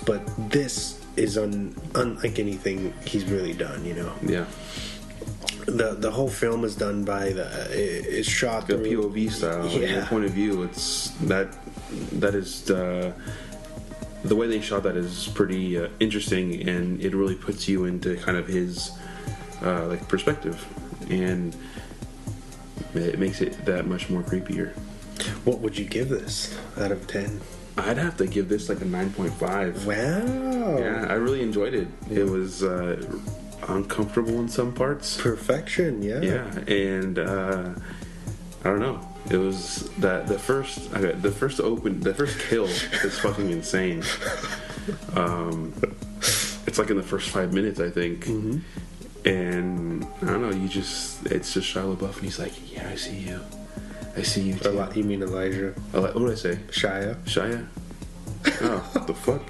but this is unlike anything he's really done, you know. Yeah. The whole film is done by it's shot The through POV style, your point of view. It's that is the way they shot that is pretty interesting, and it really puts you into kind of his like perspective, and it makes it that much more creepier. What would you give this out of 10? I'd have to give this like a 9.5. Wow. Yeah, I really enjoyed it. Yeah. It was uncomfortable in some parts. Perfection, yeah. Yeah, and I don't know. It was that the first kill is fucking insane. It's like in the first 5 minutes, I think. Mm-hmm. And I don't know. It's just Shia LaBeouf, and he's like, "Yeah, I see you. I see you too." You mean Elijah? What did I say? Shia. Oh, what the fuck?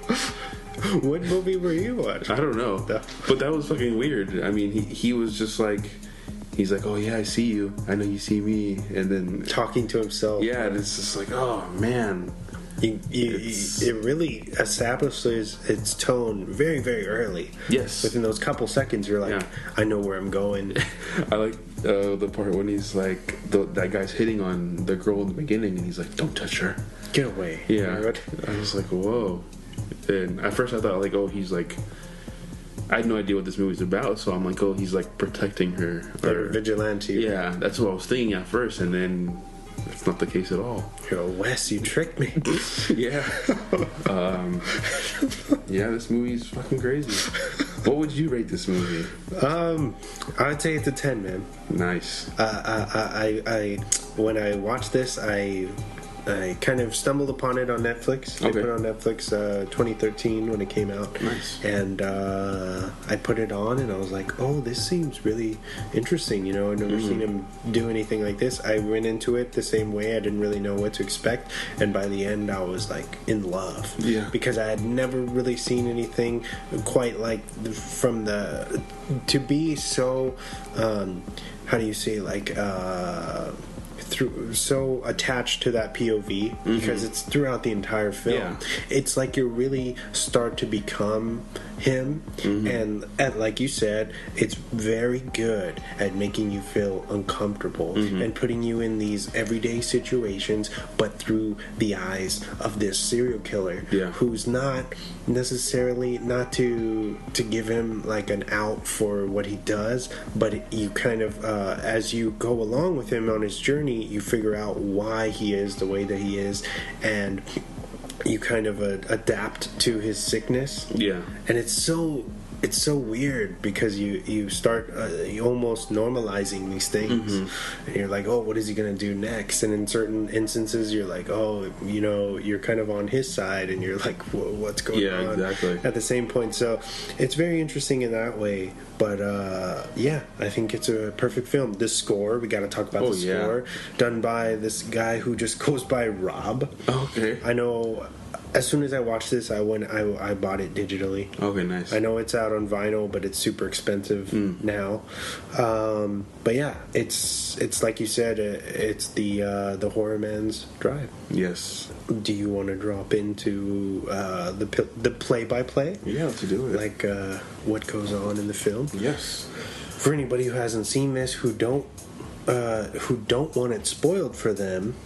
What movie were you watching? I don't know. But that was fucking weird. I mean, he was just like, he's like, "Oh yeah, I see you. I know you see me," and then talking to himself. Yeah, and it's just like, oh man. It really establishes its tone very, very early. Yes. Within those couple seconds, you're like, I know where I'm going. I like the part when he's like, that guy's hitting on the girl in the beginning, and he's like, "Don't touch her. Get away." Yeah. I was like, whoa. And at first I thought, like, oh, he's like, I had no idea what this movie's about, so I'm like, oh, he's like protecting her. Or vigilante. Yeah, that's what I was thinking at first, and then that's not the case at all. Yo, Wes, you tricked me. Yeah. Yeah, this movie's fucking crazy. What would you rate this movie? I'd say it's a 10, man. Nice. I when I watched this, I kind of stumbled upon it on Netflix. They put it on Netflix 2013 when it came out. Nice. And I put it on, and I was like, oh, this seems really interesting. You know, I've never seen him do anything like this. I went into it the same way. I didn't really know what to expect. And by the end, I was like in love. Yeah. Because I had never really seen anything quite like to be so, how do you say, like, so attached to that POV because it's throughout the entire film. Yeah. It's like you really start to become him, and like you said, it's very good at making you feel uncomfortable and putting you in these everyday situations, but through the eyes of this serial killer who's not necessarily, not to give him like an out for what he does, but you kind of as you go along with him on his journey, you figure out why he is the way that he is, and you kind of adapt to his sickness. Yeah. And it's so weird because you start almost normalizing these things, and you're like, oh, what is he gonna do next? And in certain instances, you're like, oh, you know, you're kind of on his side, and you're like, what's going on? Yeah, exactly. At the same point, so it's very interesting in that way. But yeah, I think it's a perfect film. The score, we got to talk about the score, done by this guy who just goes by Rob. Okay. I know. As soon as I watched this, I bought it digitally. Okay, nice. I know it's out on vinyl, but it's super expensive now. But yeah, it's like you said, it's the horror man's drive. Yes. Do you want to drop into the play-by-play? Yeah, let's do it. Like what goes on in the film? Yes. For anybody who hasn't seen this, who don't want it spoiled for them.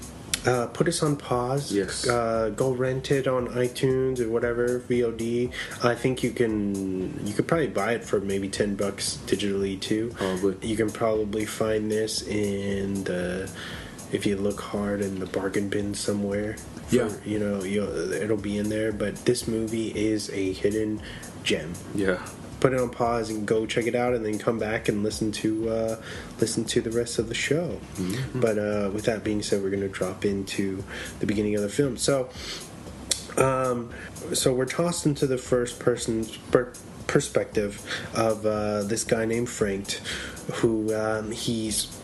Put us on pause. Yes. Go rent it on iTunes or whatever, VOD. I think you could probably buy it for maybe $10 digitally too. Probably. You can probably find this if you look hard in the bargain bin somewhere. You know, it'll be in there. But this movie is a hidden gem. Yeah. Put it on pause and go check it out, and then come back and listen to the rest of the show. But with that being said, we're going to drop into the beginning of the film. So we're tossed into the first person's perspective of this guy named Franck, who he's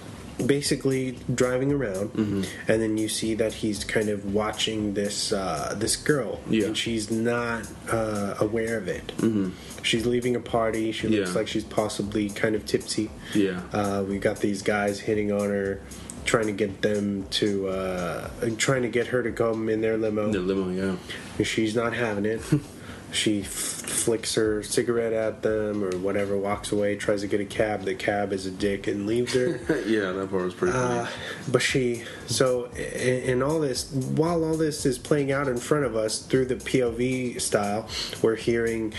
basically driving around, and then you see that he's kind of watching this girl, and she's not aware of it. She's leaving a party. She looks like she's possibly kind of tipsy. We got these guys hitting on her, trying to get her to come in their limo. The limo, yeah. And she's not having it. she flicks her cigarette at them or whatever, walks away, tries to get a cab. The cab is a dick and leaves her. Yeah, that part was pretty funny. But in all this, while all this is playing out in front of us through the POV style, we're hearing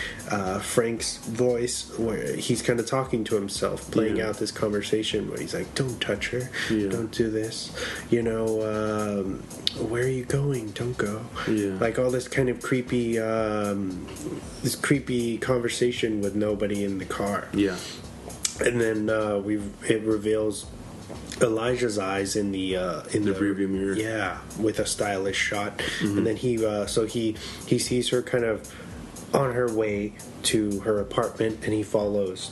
Franck's voice where he's kind of talking to himself, playing out this conversation where he's like, don't touch her, don't do this, you know, where are you going, don't go. Like all this kind of creepy conversation with nobody in the car. And then it reveals Elijah's eyes in the rearview mirror. Yeah, with a stylish shot. And then he sees her kind of on her way to her apartment, and he follows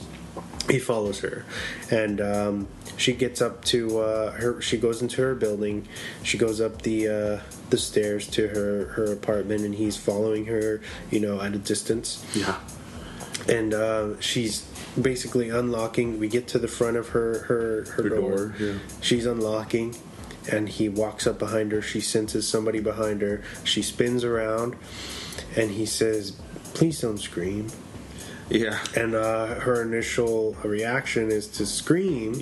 her, and she gets up to she goes into her building, she goes up the stairs to her apartment, and he's following her, you know, at a distance. And she's basically unlocking. We get to the front of her door. She's unlocking, and he walks up behind her. She senses somebody behind her. She spins around, and he says, please don't scream. And her initial reaction is to scream.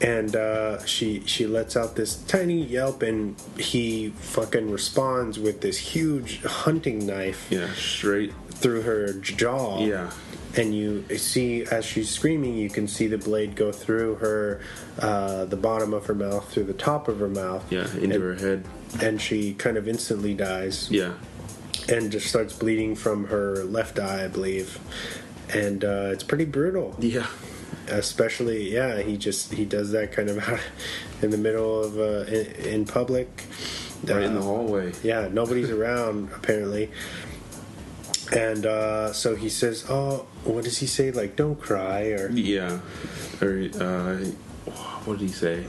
And she lets out this tiny yelp, and he fucking responds with this huge hunting knife. Straight through her jaw. And you see, as she's screaming, you can see the blade go through her, the bottom of her mouth, through the top of her mouth. Into her head. And she kind of instantly dies. And just starts bleeding from her left eye, I believe. And it's pretty brutal. Especially, he does that kind of out in the middle of, in public. Right in the hallway. Nobody's around, apparently. And so he says, oh, what does he say? Like, don't cry, or... what did he say?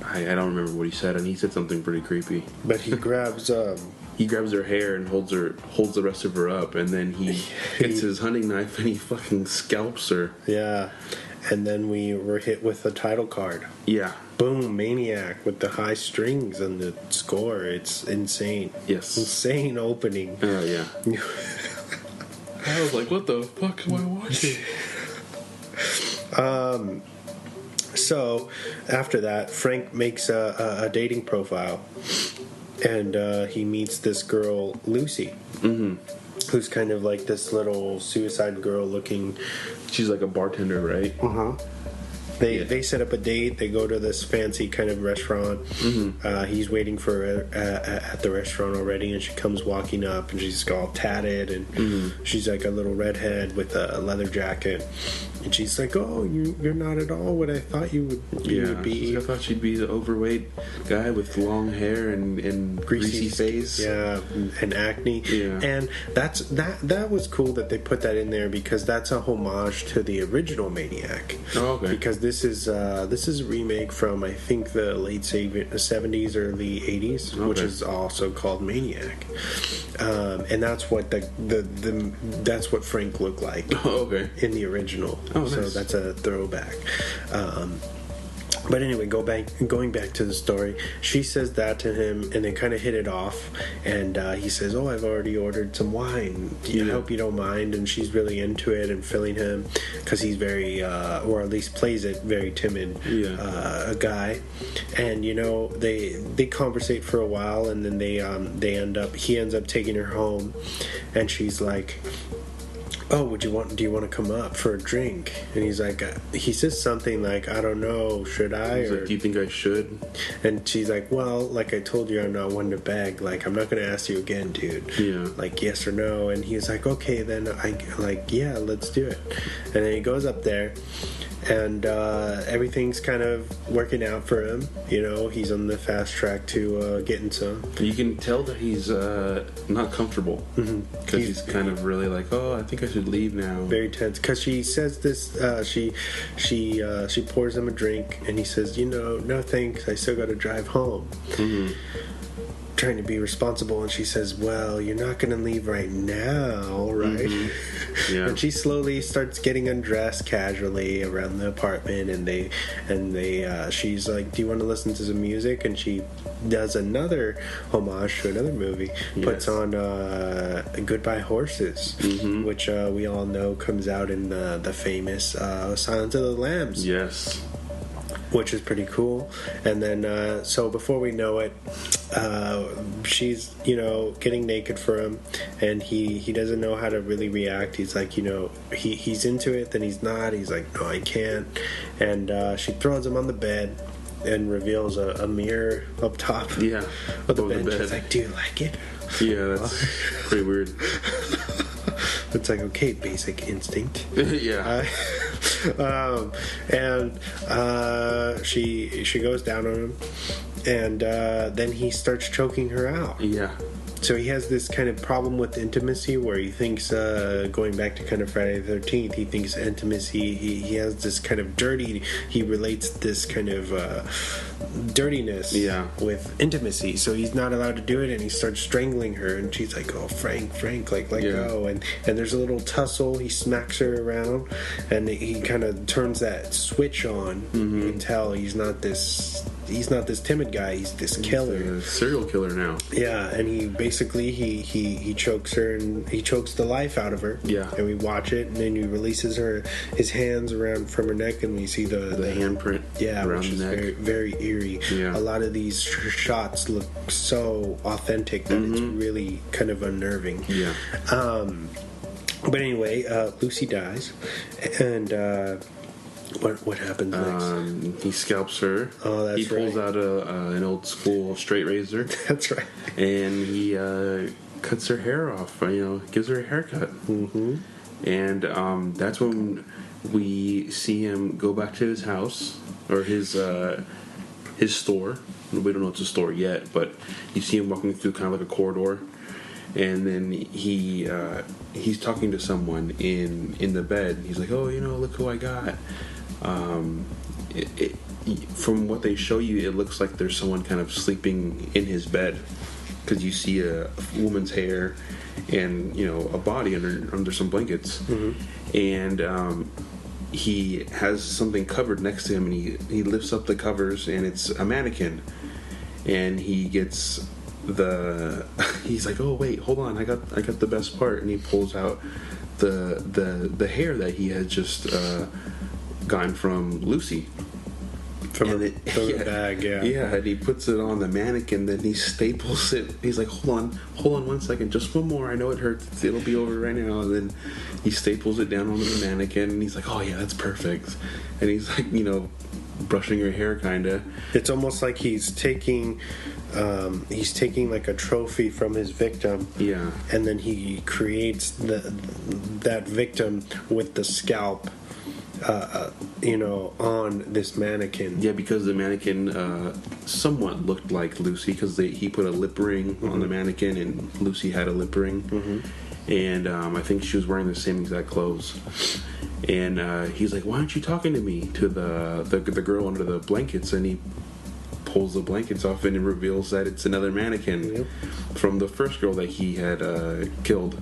I don't remember what he said, and he said something pretty creepy. But he grabs... he grabs her hair and holds the rest of her up, and then he gets his hunting knife and he fucking scalps her. And then we were hit with the title card. Boom, Maniac, with the high strings and the score. It's insane. Insane opening. I was like, what the fuck am I watching? So, after that, Franck makes a dating profile. And he meets this girl, Lucy, who's kind of like this little suicide girl looking. She's like a bartender, right? They set up a date. They go to this fancy kind of restaurant. He's waiting for her at the restaurant already, and she comes walking up, and she's all tatted, and she's like a little redhead with a leather jacket. And she's like, "Oh, you're not at all what I thought you would be." I thought she'd be the overweight guy with long hair and greasy face. And acne. And that was cool that they put that in there, because that's a homage to the original Maniac. Because this is a remake from, I think, the late 70s, early 80s, which is also called Maniac. And that's what that's what Franck looked like in the original. So that's a throwback. But anyway, going back to the story, she says that to him, and they kind of hit it off. And he says, "Oh, I've already ordered some wine. I hope you don't mind." And she's really into it and filling him, because he's very, or at least plays it very timid, a guy. And you know, they conversate for a while, and then he ends up taking her home, and she's like, "Oh, do you want to come up for a drink?" And he's like, he says something like, "I don't know, should I?" He's like, "Do you think I should?" And she's like, "Well, like I told you, I'm not one to beg. Like, I'm not going to ask you again, dude. Like, yes or no." And he's like, "Okay, then let's do it." And then he goes up there, and everything's kind of working out for him. You know, he's on the fast track to getting some. You can tell that he's not comfortable, because he's kind of really like, "Oh, I think I should leave now." Very tense, because she says this. She pours him a drink, and he says, "No thanks. I still got to drive home." trying to be responsible, and she says, well, you're not going to leave right now, right? Yeah. And she slowly starts getting undressed casually around the apartment, and she's like, do you want to listen to some music? And she does another homage to another movie, puts on Goodbye Horses, which we all know comes out in the famous Silence of the Lambs. Yes. Which is pretty cool. And then, so before we know it, she's, getting naked for him, and he doesn't know how to really react. He's like, he's into it, then he's not. He's like, no, I can't. And she throws him on the bed and reveals a mirror up top of the bed. She's like, do you like it? Yeah, that's pretty weird. It's like, okay, basic instinct. Yeah. And she goes down on him, and then he starts choking her out. Yeah. So he has this kind of problem with intimacy where he thinks, going back to kind of Friday the 13th, he thinks intimacy, he has this kind of he relates this kind of dirtiness with intimacy. So he's not allowed to do it, and he starts strangling her, and she's like, oh, Frank, like, let go. And there's a little tussle. He smacks her around, and he kind of turns that switch on. You can tell he's not this timid guy. He's this killer. He's a serial killer now. Yeah, and he basically he chokes her, and he chokes the life out of her. Yeah. And we watch it, and then he releases his hands around from her neck, and we see the handprint around which the is neck. Very, very eerie. Yeah. A lot of these shots look so authentic that it's really kind of unnerving. Yeah. But anyway, Lucy dies, and what happens next? He scalps her. Oh, that's right. He pulls out an old school straight razor. That's right. And he cuts her hair off. Gives her a haircut. And that's when we see him go back to his house or his store. We don't know it's a store yet, but you see him walking through kind of like a corridor, and then he's talking to someone in the bed. He's like, oh, look who I got. From what they show you, it looks like there's someone kind of sleeping in his bed, because you see a woman's hair and a body under some blankets, and he has something covered next to him, and he lifts up the covers, and it's a mannequin, and he gets he's like, oh wait, hold on, I got the best part, and he pulls out the hair that he had just gotten from Lucy. From the bag, Yeah, and he puts it on the mannequin, then he staples it. He's like, hold on 1 second, just one more, I know it hurts, it'll be over right now. And then he staples it down onto the mannequin, and he's like, oh yeah, that's perfect. And he's like, brushing her hair, kinda. It's almost like he's taking like a trophy from his victim. Yeah. And then he creates that victim with the scalp on this mannequin. Yeah, because the mannequin somewhat looked like Lucy, because he put a lip ring on the mannequin, and Lucy had a lip ring, and I think she was wearing the same exact clothes. And he's like, "Why aren't you talking to me?" To the girl under the blankets, and he pulls the blankets off, and it reveals that it's another mannequin from the first girl that he had killed.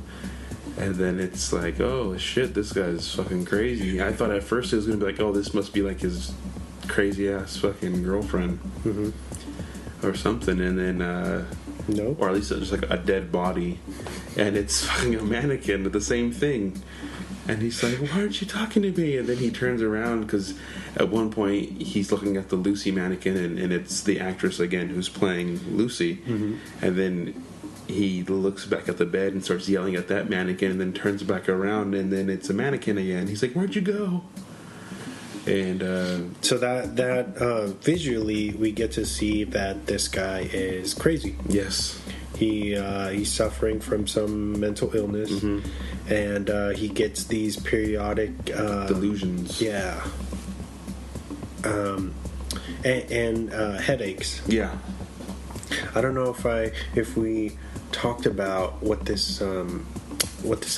And then it's like, oh shit, this guy's fucking crazy. I thought at first it was gonna be like, oh, this must be like his crazy ass fucking girlfriend or something. And then no, or at least it's just like a dead body, and it's fucking a mannequin with the same thing. And he's like, why aren't you talking to me? And then he turns around, because at one point he's looking at the Lucy mannequin, and it's the actress again who's playing Lucy. And then he looks back at the bed and starts yelling at that mannequin, and then turns back around, and then it's a mannequin again. He's like, where'd you go? And so that visually we get to see that this guy is crazy. Yes. He's suffering from some mental illness, and he gets these periodic delusions. Yeah. And headaches. Yeah. I don't know if we talked about what this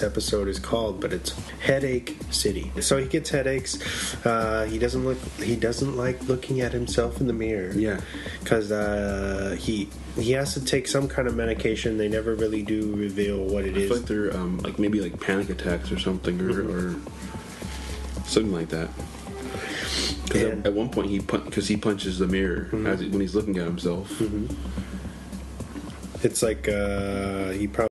episode is called, but it's Headache City. So he gets headaches. He doesn't like looking at himself in the mirror. Yeah, because he has to take some kind of medication. They never really do reveal what it is. I feel like they're like maybe like panic attacks or something, or something like that. Because at one point he punches the mirror when he's looking at himself. It's like he probably